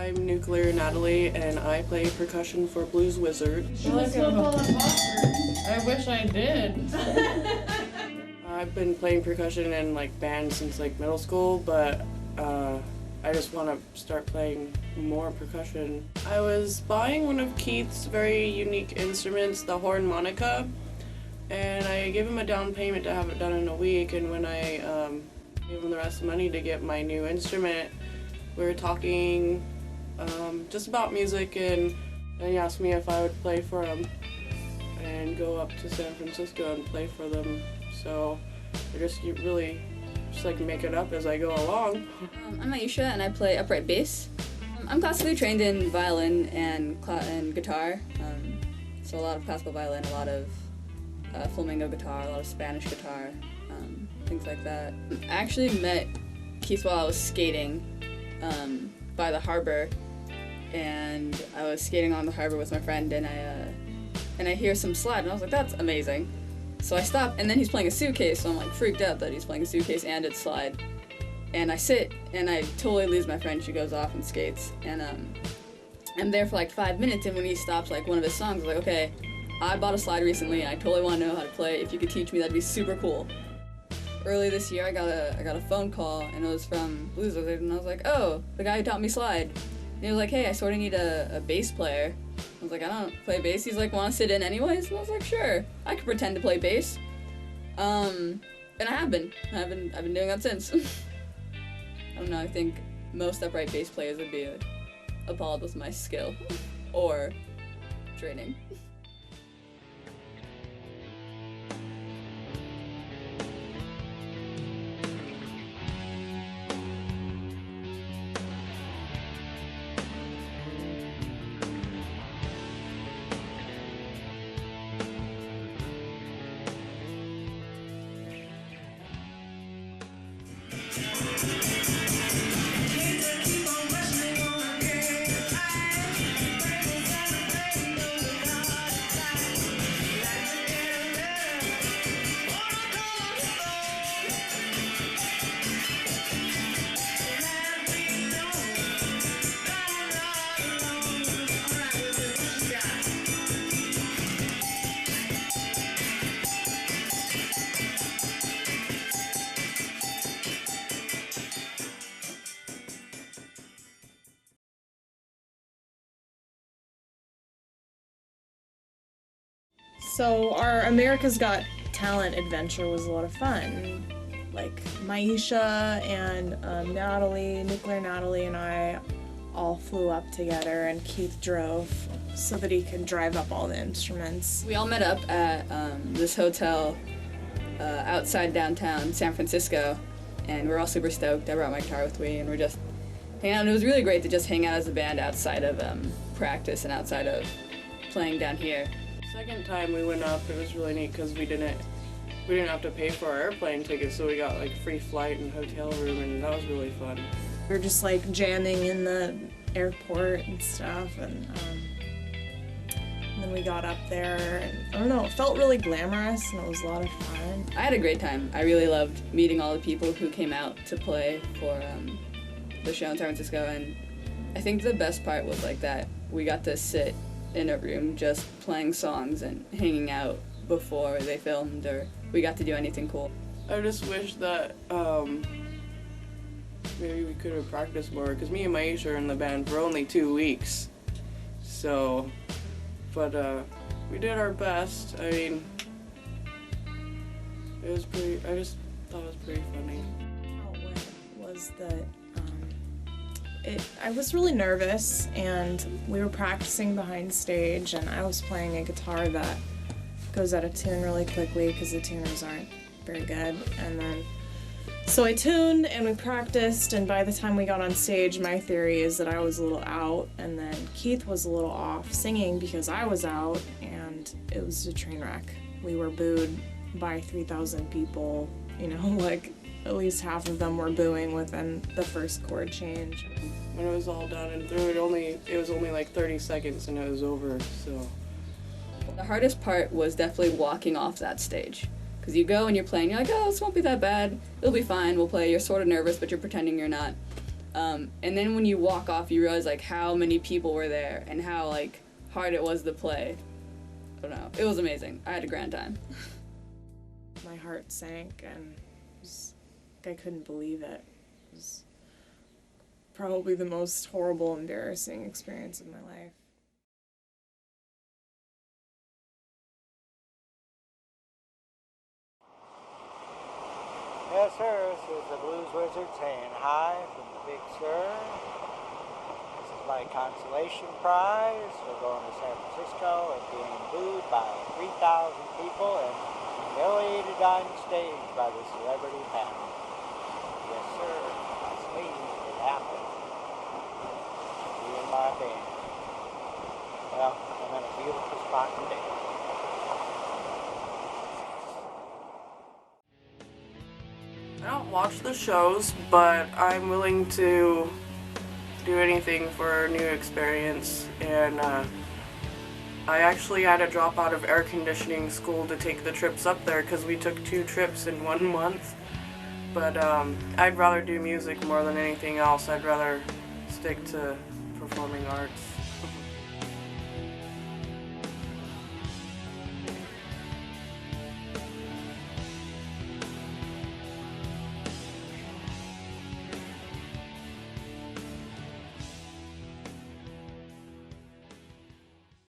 I'm Nuclear Natalie, and I play percussion for Blues Wizard. I wish I did. I've been playing percussion in bands since middle school, but I just want to start playing more percussion. I was buying one of Keith's very unique instruments, the harmonica, and I gave him a down payment to have it done in a week, and when I gave him the rest of the money to get my new instrument, we were talking just about music, and he asked me if I would play for him and go up to San Francisco and play for them. So I just really make it up as I go along. I'm Aisha and I play upright bass. I'm classically trained in violin and guitar, so a lot of classical violin, a lot of flamenco guitar, a lot of Spanish guitar, things like that. I actually met Keith while I was skating by the harbor, and I was skating on the harbor with my friend, and I hear some slide, and I was like, that's amazing. So I stop, and then he's playing a suitcase, so I'm freaked out that he's playing a suitcase and it's slide. And I sit, and I totally lose my friend. She goes off and skates, and I'm there for 5 minutes, and when he stops one of his songs, I'm like, okay, I bought a slide recently, I totally want to know how to play. If you could teach me, that'd be super cool. Early this year, I got a phone call, and it was from Blues Wizard, and I was like, oh, the guy who taught me slide. And he was like, hey, I sort of need a bass player. I was like, I don't play bass. He's like, want to sit in anyways? And I was like, sure, I could pretend to play bass. And I have been. I've been doing that since. I don't know, I think most upright bass players would be appalled with my skill or training. So our America's Got Talent adventure was a lot of fun. Maisha and Nuclear Natalie and I all flew up together, and Keith drove so that he could drive up all the instruments. We all met up at this hotel outside downtown San Francisco, and we're all super stoked. I brought my guitar with me, and we're just hanging out. And it was really great to just hang out as a band outside of practice and outside of playing down here. Second time we went up, it was really neat because we didn't have to pay for our airplane tickets, so we got free flight and hotel room, and that was really fun. We were just jamming in the airport and stuff, and then we got up there, and I don't know, it felt really glamorous, and it was a lot of fun. I had a great time. I really loved meeting all the people who came out to play for the show in San Francisco, and I think the best part was that we got to sit in a room just playing songs and hanging out before they filmed, or we got to do anything cool. I just wish that maybe we could have practiced more, because me and Maisha are in the band for only 2 weeks. So, but we did our best. I mean, I just thought it was pretty funny. How it went was that I was really nervous, and we were practicing behind stage, and I was playing a guitar that goes out of tune really quickly because the tuners aren't very good. And then, so I tuned and we practiced, and by the time we got on stage, my theory is that I was a little out, and then Keith was a little off singing because I was out, and it was a train wreck. We were booed by 3,000 people, at least half of them were booing within the first chord change. When it was all done and through, it was only 30 seconds and it was over, so. The hardest part was definitely walking off that stage. Because you go and you're playing, you're like, oh, this won't be that bad, it'll be fine, we'll play, you're sort of nervous, but you're pretending you're not. And then when you walk off, you realize like how many people were there and how like hard it was to play. I don't know. It was amazing. I had a grand time. My heart sank and I couldn't believe it. It was probably the most horrible, embarrassing experience of my life. Yes, sir, this is the Blues Wizard saying hi from the Big Sur. This is my consolation prize for going to San Francisco and being booed by 3,000 people and humiliated on stage by the celebrity panel. Yes, sir, that's me. It happened. Me and my band. Well, I'm in a beautiful spot today. I don't watch the shows, but I'm willing to do anything for a new experience, and I actually had to drop out of air conditioning school to take the trips up there because we took 2 trips in 1 month. But I'd rather do music more than anything else. I'd rather stick to performing arts.